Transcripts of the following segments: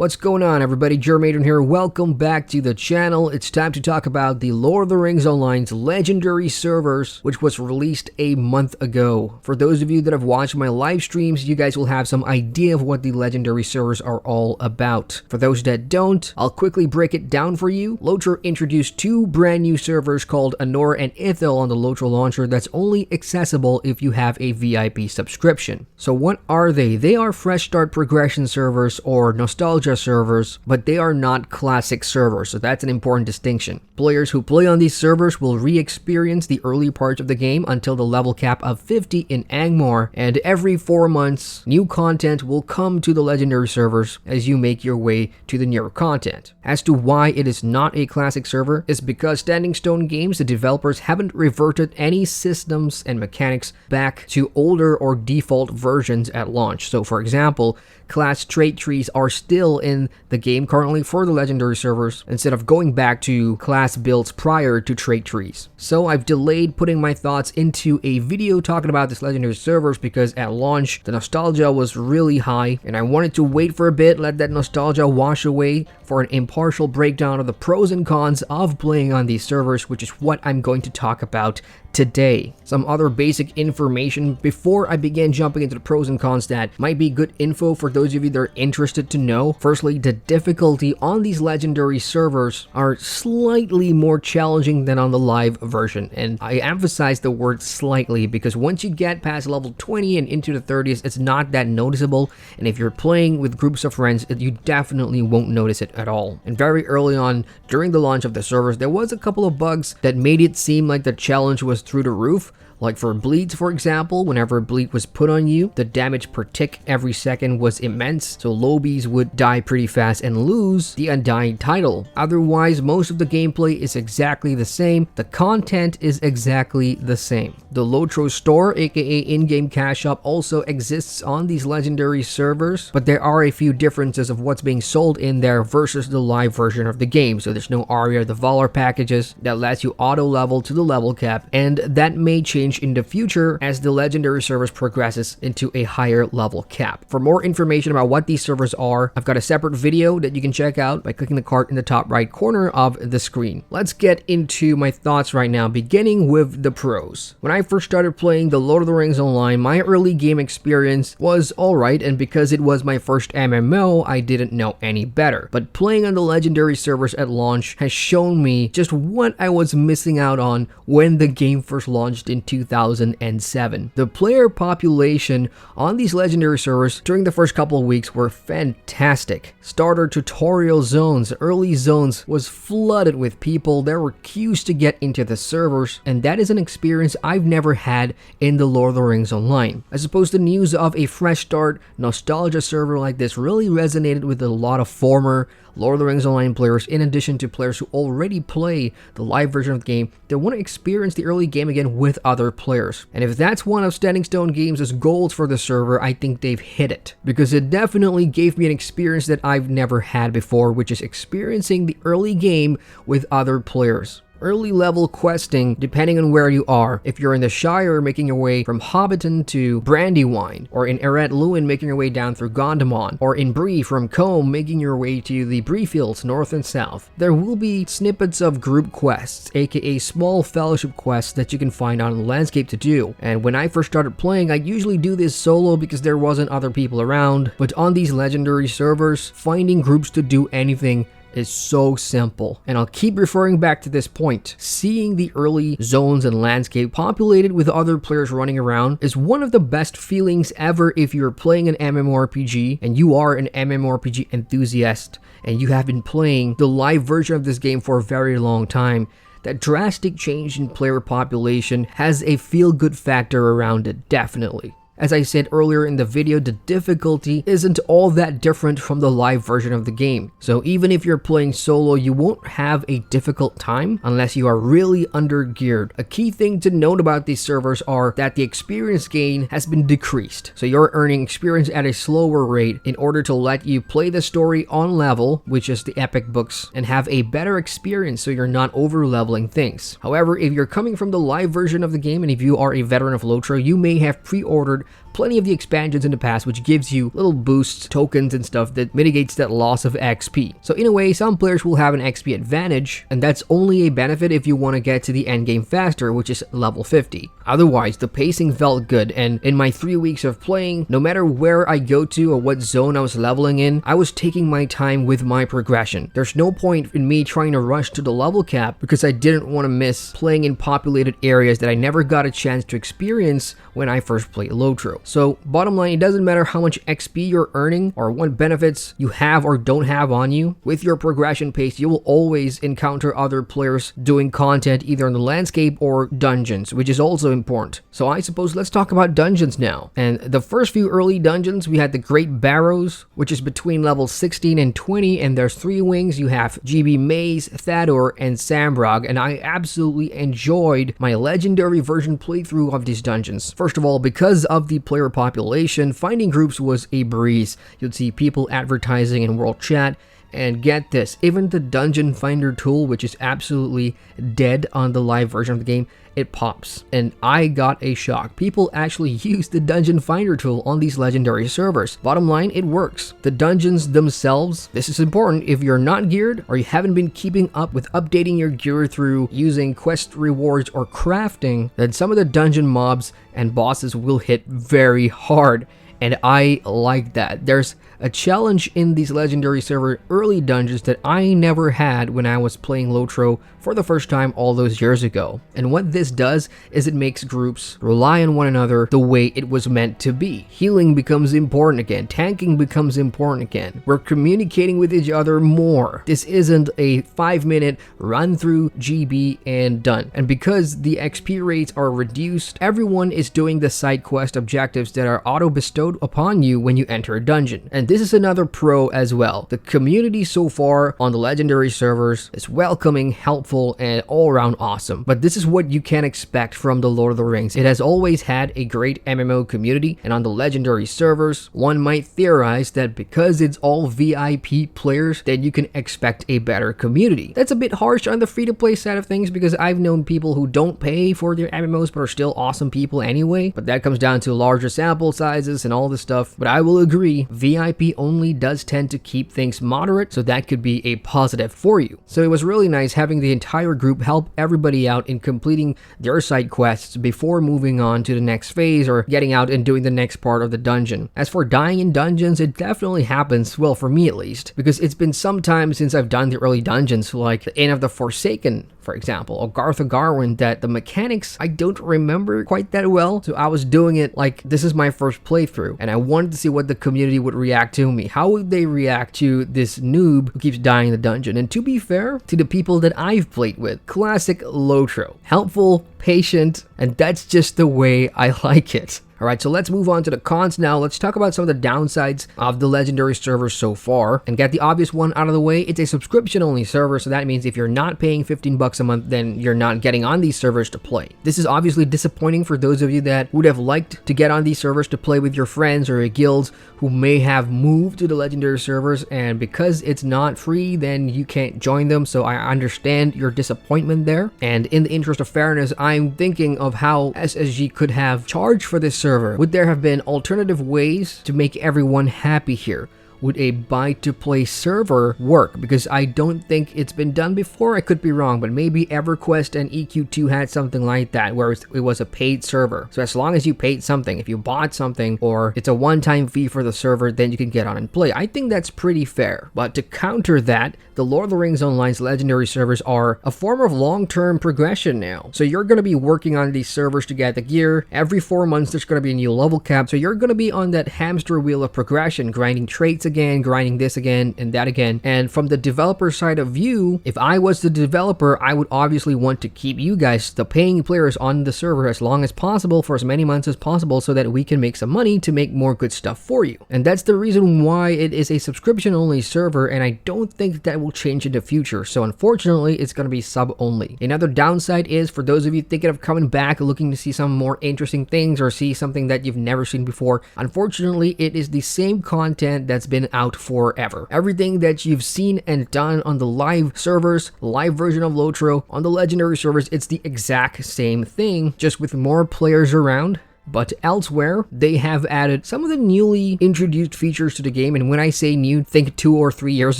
What's going on, everybody? Adrian here. Welcome back to the channel. It's time to talk about the Lord of the Rings Online's legendary servers, which was released a month ago. For those of you that have watched my live streams, you guys will have some idea of what the legendary servers are all about. For those that don't, I'll quickly break it down for you. Lotro introduced two brand new servers called Anor and Ithil on the Lotro launcher that's only accessible if you have a VIP subscription. So what are they? They are fresh start progression servers or nostalgia servers, but they are not classic servers, so that's an important distinction. Players who play on these servers will re-experience the early parts of the game until the level cap of 50 in Angmar, and every 4 months, new content will come to the legendary servers as you make your way to the newer content. As to why it is not a classic server is because Standing Stone Games, the developers, haven't reverted any systems and mechanics back to older or default versions at launch. So for example, class trait trees are still in the game currently for the legendary servers instead of going back to class builds prior to trait trees. So I've delayed putting my thoughts into a video talking about this legendary servers because at launch the nostalgia was really high and I wanted to wait for a bit, let that nostalgia wash away for an impartial breakdown of the pros and cons of playing on these servers, which is what I'm going to talk about today. Some other basic information before I begin jumping into the pros and cons that might be good info for those of you that are interested to know. Firstly, the difficulty on these legendary servers are slightly more challenging than on the live version, and I emphasize the word slightly because once you get past level 20 and into the 30s, it's not that noticeable, and if you're playing with groups of friends, you definitely won't notice it at all. And very early on during the launch of the servers, there was a couple of bugs that made it seem like the challenge was through the roof. Like for bleeds, for example, whenever a bleed was put on you, the damage per tick every second was immense, so lowbies would die pretty fast and lose the undying title. Otherwise, most of the gameplay is exactly the same, the content is exactly the same. The Lotro Store, aka in-game cash shop, also exists on these legendary servers, but there are a few differences of what's being sold in there versus the live version of the game. So there's no Aria the Valor packages that lets you auto level to the level cap, and that may change in the future as the legendary servers progresses into a higher level cap. For more information about what these servers are, I've got a separate video that you can check out by clicking the card in the top right corner of the screen. Let's get into my thoughts right now, beginning with the pros. When I first started playing the Lord of the Rings Online, my early game experience was alright, and because it was my first MMO, I didn't know any better. But playing on the legendary servers at launch has shown me just what I was missing out on when the game first launched in 2007. The player population on these legendary servers during the first couple of weeks were fantastic. Starter tutorial zones, early zones was flooded with people. There were queues to get into the servers, and that is an experience I've never had in the Lord of the Rings Online. I suppose the news of a fresh start nostalgia server like this really resonated with a lot of former Lord of the Rings Online players, in addition to players who already play the live version of the game that want to experience the early game again with other players. And if that's one of Standing Stone Games' goals for the server, I think they've hit it, because it definitely gave me an experience that I've never had before, which is experiencing the early game with other players. Early level questing, depending on where you are. If you're in the Shire making your way from Hobbiton to Brandywine, or in Eret Luin making your way down through Gondomon, or in Bree from Combe making your way to the Bree Fields north and south, there will be snippets of group quests, aka small fellowship quests that you can find on the landscape to do. And when I first started playing, I usually do this solo because there wasn't other people around, but on these legendary servers, finding groups to do anything is so simple. And I'll keep referring back to this point. Seeing the early zones and landscape populated with other players running around is one of the best feelings ever if you're playing an MMORPG and you are an MMORPG enthusiast and you have been playing the live version of this game for a very long time. That drastic change in player population has a feel-good factor around it, definitely. As I said earlier in the video, the difficulty isn't all that different from the live version of the game. So even if you're playing solo, you won't have a difficult time unless you are really under-geared. A key thing to note about these servers are that the experience gain has been decreased. So you're earning experience at a slower rate in order to let you play the story on level, which is the epic books, and have a better experience so you're not over-leveling things. However, if you're coming from the live version of the game and if you are a veteran of Lotro, you may have pre-ordered plenty of the expansions in the past, which gives you little boosts, tokens and stuff that mitigates that loss of XP. So in a way, some players will have an XP advantage, and that's only a benefit if you want to get to the end game faster, which is level 50. Otherwise, the pacing felt good, and in my 3 weeks of playing, no matter where I go to or what zone I was leveling in, I was taking my time with my progression. There's no point in me trying to rush to the level cap because I didn't want to miss playing in populated areas that I never got a chance to experience when I first played Lotro. So bottom line, it doesn't matter how much XP you're earning or what benefits you have or don't have on you. With your progression pace, you will always encounter other players doing content either in the landscape or dungeons, which is also important. So I suppose let's talk about dungeons now. And the first few early dungeons, we had the Great Barrows, which is between levels 16 and 20, and there's 3 wings. You have ggmyster, Baradhor, and Sambrog, and I absolutely enjoyed my legendary version playthrough of these dungeons. First of all, because of the player population, finding groups was a breeze. You'd see people advertising in world chat. And get this, even the dungeon finder tool, which is absolutely dead on the live version of the game, it pops. And I got a shock. People actually use the dungeon finder tool on these legendary servers. Bottom line, it works. The dungeons themselves, this is important, if you're not geared or you haven't been keeping up with updating your gear through using quest rewards or crafting, then some of the dungeon mobs and bosses will hit very hard. And I like that. There's a challenge in these legendary server early dungeons that I never had when I was playing Lotro for the first time all those years ago. And what this does is it makes groups rely on one another the way it was meant to be. Healing becomes important again. Tanking becomes important again. We're communicating with each other more. This isn't a 5-minute run through GB and done. And because the XP rates are reduced, everyone is doing the side quest objectives that are auto bestowed upon you when you enter a dungeon. And this is another pro as well. The community so far on the legendary servers is welcoming, helpful, and all around awesome. But this is what you can expect from the Lord of the Rings. It has always had a great MMO community, and on the legendary servers, one might theorize that because it's all VIP players, then you can expect a better community. That's a bit harsh on the free-to-play side of things because I've known people who don't pay for their MMOs but are still awesome people anyway. But that comes down to larger sample sizes and all this stuff. But I will agree, VIP only does tend to keep things moderate, so that could be a positive for you. So it was really nice having the entire group help everybody out in completing their side quests before moving on to the next phase or getting out and doing the next part of the dungeon. As for dying in dungeons, it definitely happens, well for me at least, because it's been some time since I've done the early dungeons like the Inn of the Forsaken, for example, or Garth of Garwin, that the mechanics I don't remember quite that well. So I was doing it like this is my first playthrough and I wanted to see what the community would react to me. How would they react to this noob who keeps dying in the dungeon? And to be fair to the people that I've played with, classic Lotro. Helpful, patient, and that's just the way I like it. Alright, so let's move on to the cons now. Let's talk about some of the downsides of the legendary servers so far and get the obvious one out of the way. It's a subscription only server, so that means if you're not paying 15 bucks a month, then you're not getting on these servers to play. This is obviously disappointing for those of you that would have liked to get on these servers to play with your friends or your guilds who may have moved to the legendary servers, and because it's not free, then you can't join them. So I understand your disappointment there. And in the interest of fairness, I'm thinking of how SSG could have charged for this server. Would there have been alternative ways to make everyone happy here? Would a buy-to-play server work? Because I don't think it's been done before. I could be wrong, but maybe EverQuest and EQ2 had something like that, where it was a paid server. So as long as you paid something, if you bought something, or it's a one-time fee for the server, then you can get on and play. I think that's pretty fair. But to counter that, the Lord of the Rings Online's legendary servers are a form of long-term progression now. So you're going to be working on these servers to get the gear. Every 4 months, there's going to be a new level cap. So you're going to be on that hamster wheel of progression, grinding traits again, grinding this again, and that again. And from the developer side of view, if I was the developer, I would obviously want to keep you guys, the paying players, on the server as long as possible for as many months as possible so that we can make some money to make more good stuff for you. And that's the reason why it is a subscription-only server, and I don't think that will change in the future. So unfortunately, it's going to be sub-only. Another downside is for those of you thinking of coming back, looking to see some more interesting things or see something that you've never seen before, unfortunately, it is the same content that's been out forever. Everything that you've seen and done on the live servers, live version of Lotro, on the legendary servers, it's the exact same thing, just with more players around But elsewhere, they have added some of the newly introduced features to the game, and when I say new, think 2 or 3 years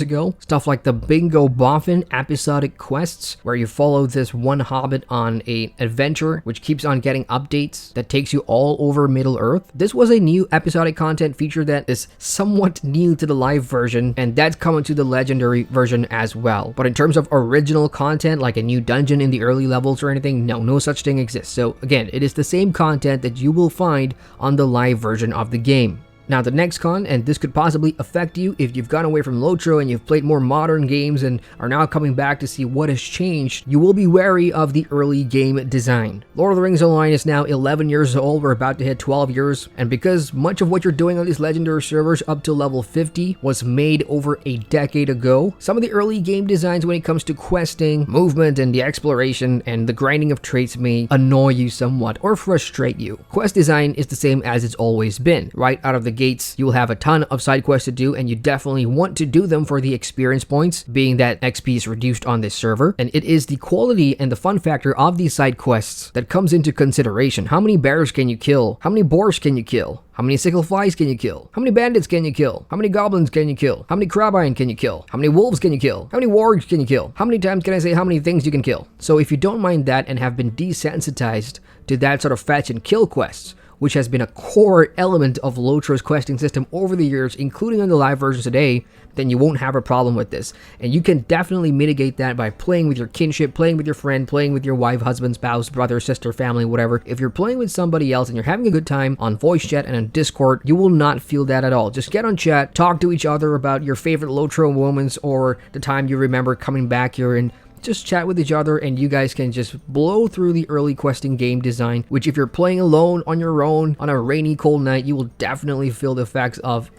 ago. Stuff like the Bingo Boffin episodic quests, where you follow this one hobbit on an adventure, which keeps on getting updates that takes you all over Middle-earth. This was a new episodic content feature that is somewhat new to the live version, and that's coming to the legendary version as well. But in terms of original content, like a new dungeon in the early levels or anything, no such thing exists. So again, it is the same content that you will find on the live version of the game. Now the next con, and this could possibly affect you if you've gone away from Lotro and you've played more modern games and are now coming back to see what has changed, you will be wary of the early game design. Lord of the Rings Online is now 11 years old, we're about to hit 12 years, and because much of what you're doing on these legendary servers up to level 50 was made over a decade ago, some of the early game designs when it comes to questing, movement, and the exploration and the grinding of traits may annoy you somewhat or frustrate you. Quest design is the same as it's always been. Right out of the gates, you will have a ton of side quests to do, and you definitely want to do them for the experience points, being that XP is reduced on this server, and it is the quality and the fun factor of these side quests that comes into consideration. How many bears can you kill? How many boars can you kill? How many sickle flies can you kill? How many bandits can you kill? How many goblins can you kill? How many crabine can you kill? How many wolves can you kill? How many wargs can you kill? How many times can I say how many things you can kill? So if you don't mind that and have been desensitized to that sort of fetch and kill quests, which has been a core element of Lotro's questing system over the years, including on the live version today, then you won't have a problem with this. And you can definitely mitigate that by playing with your kinship, playing with your friend, playing with your wife, husband, spouse, brother, sister, family, whatever. If you're playing with somebody else and you're having a good time on voice chat and on Discord, you will not feel that at all. Just get on chat, talk to each other about your favorite Lotro moments or the time you remember coming back here, and just chat with each other, and you guys can just blow through the early questing game design, which if you're playing alone on your own on a rainy cold night, you will definitely feel the effects of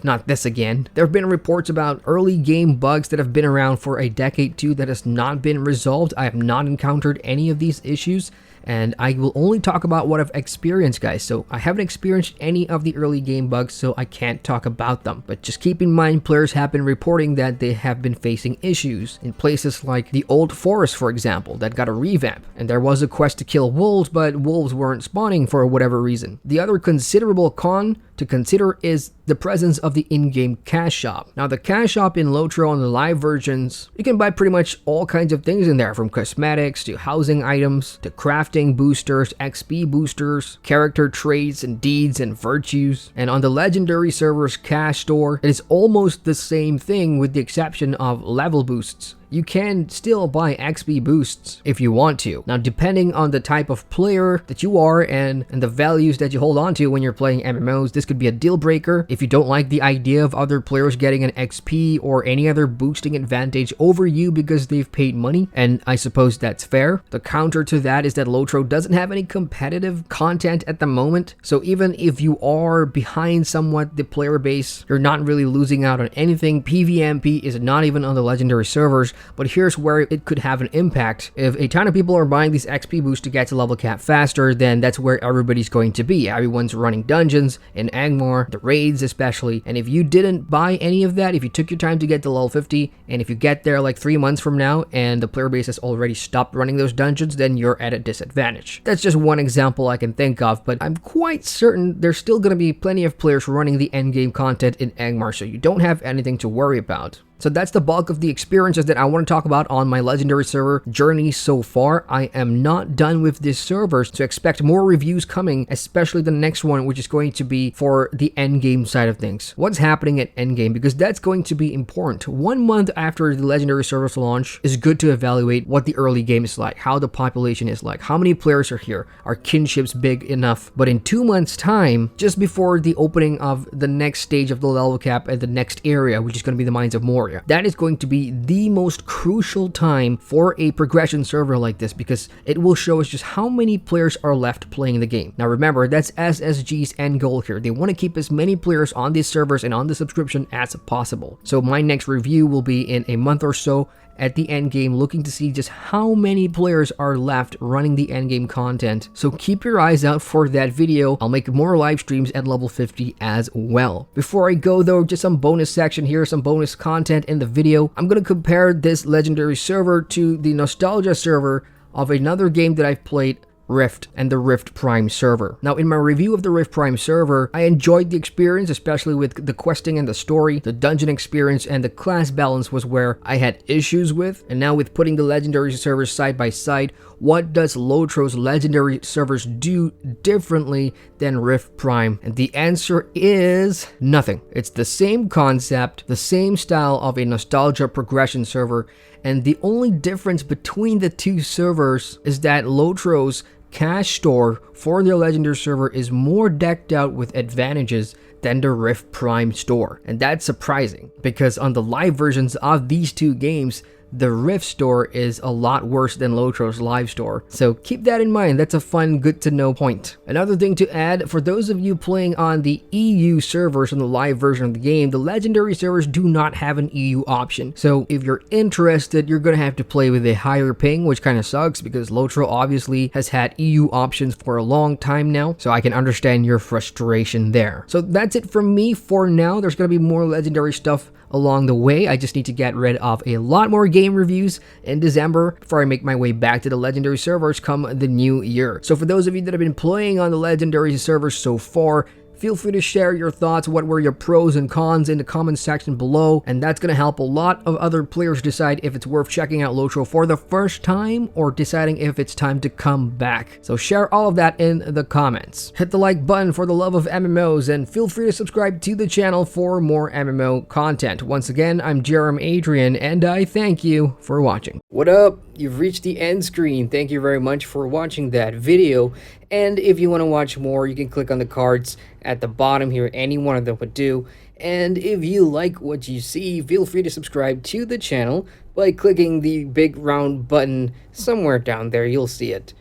not this again. There have been reports about early game bugs that have been around for a decade too that has not been resolved. I have not encountered any of these issues, and I will only talk about what I've experienced, guys. So I haven't experienced any of the early game bugs, so I can't talk about them. But just keep in mind, players have been reporting that they have been facing issues in places like the Old Forest, for example, that got a revamp. And there was a quest to kill wolves, but wolves weren't spawning for whatever reason. The other considerable con to consider is the presence of the in-game cash shop. Now the cash shop in Lotro on the live versions, you can buy pretty much all kinds of things in there, from cosmetics to housing items to crafting boosters, XP boosters, character traits and deeds and virtues. And on the legendary server's cash store, it is almost the same thing with the exception of level boosts. You can still buy XP boosts if you want to. Now, depending on the type of player that you are and the values that you hold on to when you're playing MMOs, this could be a deal breaker. If you don't like the idea of other players getting an XP or any other boosting advantage over you because they've paid money, and I suppose that's fair. The counter to that is that Lotro doesn't have any competitive content at the moment, so even if you are behind somewhat the player base, you're not really losing out on anything. PvMP is not even on the legendary servers. But here's where it could have an impact. If a ton of people are buying these XP boosts to get to level cap faster, then that's where everybody's going to be. Everyone's running dungeons in Angmar, the raids especially. And if you didn't buy any of that, if you took your time to get to level 50, and if you get there like 3 months from now and the player base has already stopped running those dungeons, then you're at a disadvantage. That's just one example I can think of, but I'm quite certain there's still going to be plenty of players running the endgame content in Angmar, so you don't have anything to worry about. So that's the bulk of the experiences that I want to talk about on my legendary server journey so far. I am not done with this server, so expect more reviews coming, especially the next one, which is going to be for the endgame side of things. What's happening at endgame, because that's going to be important. 1 month after the legendary server's launch is good to evaluate what the early game is like, how the population is like, how many players are here, are kinships big enough. But in 2 months time, just before the opening of the next stage of the level cap at the next area, which is going to be the Mines of Moria, that is going to be the most crucial time for a progression server like this, because it will show us just how many players are left playing the game. Now remember, that's SSG's end goal here. They want to keep as many players on these servers and on the subscription as possible. So my next review will be in a month or so at the end game, looking to see just how many players are left running the end game content. So keep your eyes out for that video. I'll make more live streams at level 50 as well. Before I go though, just some bonus section here, some bonus content in the video. I'm going to compare this legendary server to the nostalgia server of another game that I've played Rift and the Rift Prime server. Now, in my review of the Rift Prime server, I enjoyed the experience, especially with the questing and the story. The dungeon experience and the class balance was where I had issues with. And now with putting the legendary servers side by side, what does Lotro's legendary servers do differently than Rift Prime? And the answer is nothing. It's the same concept, the same style of a nostalgia progression server, and the only difference between the two servers is that Lotro's cash store for their legendary server is more decked out with advantages than the Rift Prime store. And that's surprising, because on the live versions of these two games, the Rift store is a lot worse than Lotro's live store. So keep that in mind. That's a fun, good to know point. Another thing to add, for those of you playing on the EU servers on the live version of the game, the legendary servers do not have an EU option. So if you're interested, you're going to have to play with a higher ping, which kind of sucks because Lotro obviously has had EU options for a long time now. So I can understand your frustration there. So that's it from me for now. There's going to be more legendary stuff along the way. I just need to get rid of a lot more game reviews in December before I make my way back to the legendary servers come the new year. So for those of you that have been playing on the legendary servers so far, feel free to share your thoughts, what were your pros and cons in the comment section below, and that's going to help a lot of other players decide if it's worth checking out Lotro for the first time or deciding if it's time to come back. So share all of that in the comments. Hit the like button for the love of MMOs, and feel free to subscribe to the channel for more MMO content. Once again, I'm Adrian, and I thank you for watching. What up? You've reached the end screen. Thank you very much for watching that video. And if you want to watch more, you can click on the cards at the bottom here. Any one of them would do. And if you like what you see, feel free to subscribe to the channel by clicking the big round button somewhere down there. You'll see it.